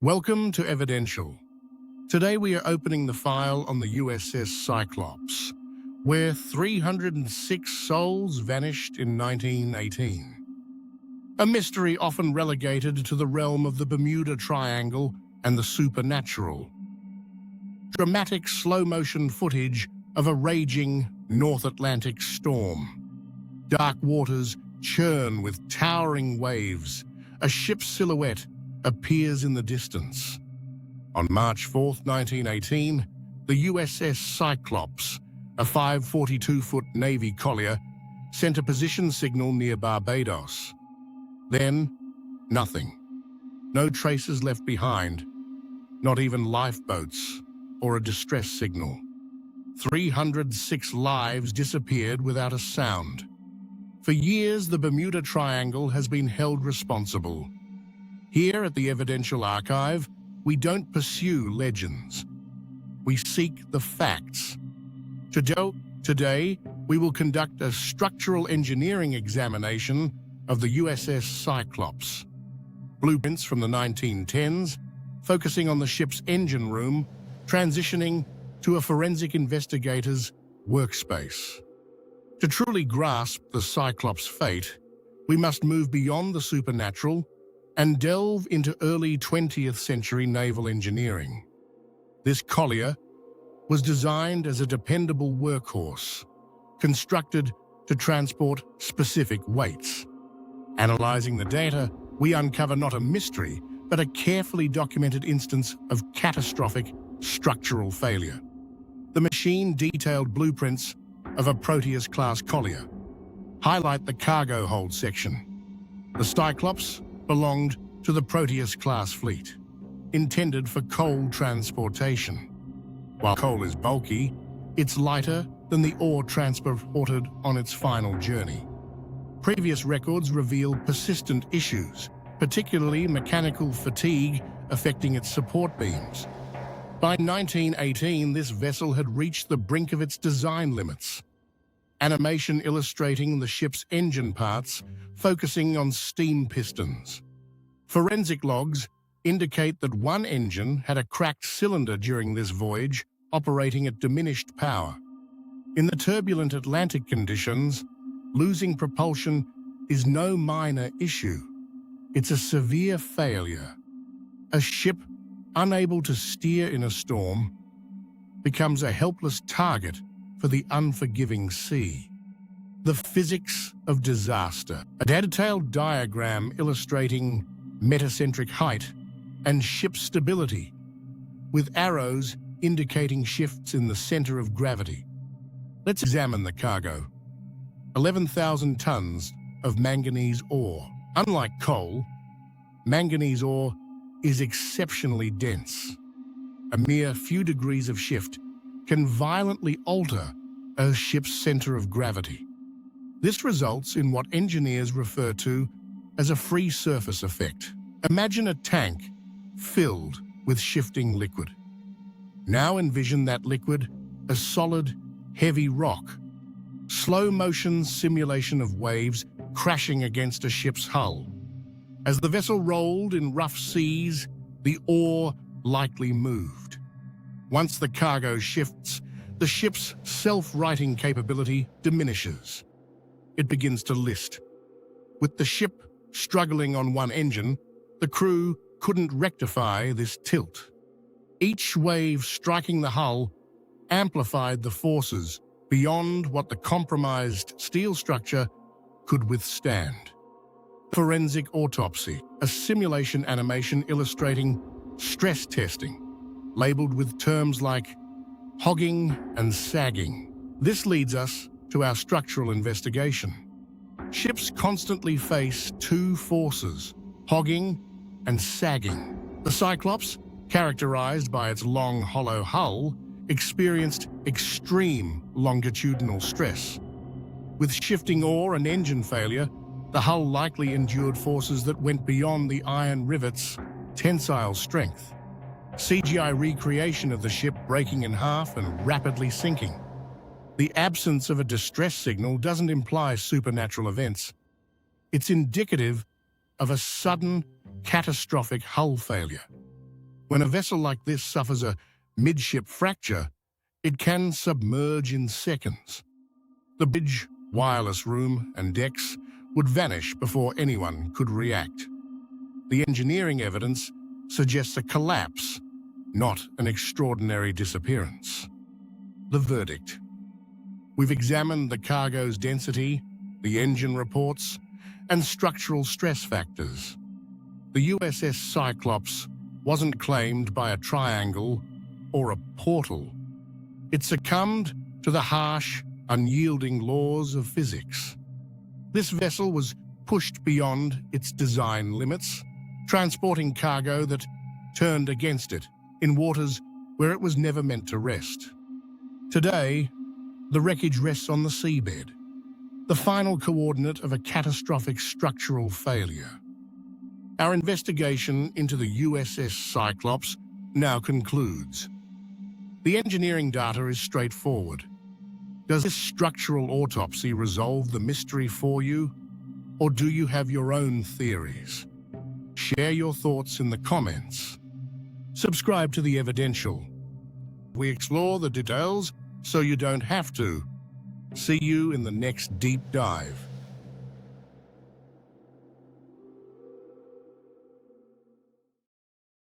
Welcome to Evidential. Today we are opening the file on the USS Cyclops, where 306 souls vanished in 1918. A mystery often relegated to the realm of the Bermuda Triangle and the supernatural. Dramatic slow-motion footage of a raging North Atlantic storm. Dark waters churn with towering waves. A ship's silhouette appears in the distance. On March 4, 1918, the USS Cyclops, a 542-foot Navy collier, sent a position signal near Barbados. Then, nothing. No traces left behind, not even lifeboats or a distress signal. 306 lives disappeared without a sound. For years, the Bermuda Triangle has been held responsible. Here at the Evidential Archive, we don't pursue legends. We seek the facts. Today, we will conduct a structural engineering examination of the USS Cyclops. Blueprints from the 1910s, focusing on the ship's engine room, transitioning to a forensic investigator's workspace. To truly grasp the Cyclops' fate, we must move beyond the supernatural and delve into early 20th century naval engineering. This collier was designed as a dependable workhorse, constructed to transport specific weights. Analyzing the data, we uncover not a mystery, but a carefully documented instance of catastrophic structural failure. The machine-detailed blueprints of a Proteus-class collier highlight the cargo hold section. The Cyclops belonged to the Proteus-class fleet, intended for coal transportation. While coal is bulky, it's lighter than the ore transported on its final journey. Previous records reveal persistent issues, particularly mechanical fatigue affecting its support beams. By 1918, this vessel had reached the brink of its design limits. Animation illustrating the ship's engine parts, focusing on steam pistons. Forensic logs indicate that one engine had a cracked cylinder during this voyage, operating at diminished power. In the turbulent Atlantic conditions, losing propulsion is no minor issue. It's a severe failure. A ship, unable to steer in a storm, becomes a helpless target for the unforgiving sea. The physics of disaster. A detailed diagram illustrating metacentric height and ship stability, with arrows indicating shifts in the center of gravity. Let's examine the cargo. 11,000 tons of manganese ore. Unlike coal, manganese ore is exceptionally dense. A mere few degrees of shift can violently alter a ship's center of gravity. This results in what engineers refer to as a free surface effect. Imagine a tank filled with shifting liquid. Now envision that liquid as solid, heavy rock. Slow-motion simulation of waves crashing against a ship's hull. As the vessel rolled in rough seas, the ore likely moved. Once the cargo shifts, the ship's self-righting capability diminishes. It begins to list. With the ship struggling on one engine, the crew couldn't rectify this tilt. Each wave striking the hull amplified the forces beyond what the compromised steel structure could withstand. Forensic autopsy, a simulation animation illustrating stress testing, labeled with terms like hogging and sagging. This leads us to our structural investigation. Ships constantly face two forces, hogging and sagging. The Cyclops, characterized by its long, hollow hull, experienced extreme longitudinal stress. With shifting ore and engine failure, the hull likely endured forces that went beyond the iron rivet's tensile strength. CGI recreation of the ship breaking in half and rapidly sinking. The absence of a distress signal doesn't imply supernatural events. It's indicative of a sudden, catastrophic hull failure. When a vessel like this suffers a midship fracture, it can submerge in seconds. The bridge, wireless room, and decks would vanish before anyone could react. The engineering evidence suggests a collapse, not an extraordinary disappearance. The verdict. We've examined the cargo's density, the engine reports, and structural stress factors. The USS Cyclops wasn't claimed by a triangle or a portal. It succumbed to the harsh, unyielding laws of physics. This vessel was pushed beyond its design limits, transporting cargo that turned against it in waters where it was never meant to rest. Today, the wreckage rests on the seabed, the final coordinate of a catastrophic structural failure. Our investigation into the USS Cyclops now concludes. The engineering data is straightforward. Does this structural autopsy resolve the mystery for you, or do you have your own theories? Share your thoughts in the comments. Subscribe to the Evidential. We explore the details so you don't have to. See you in the next deep dive.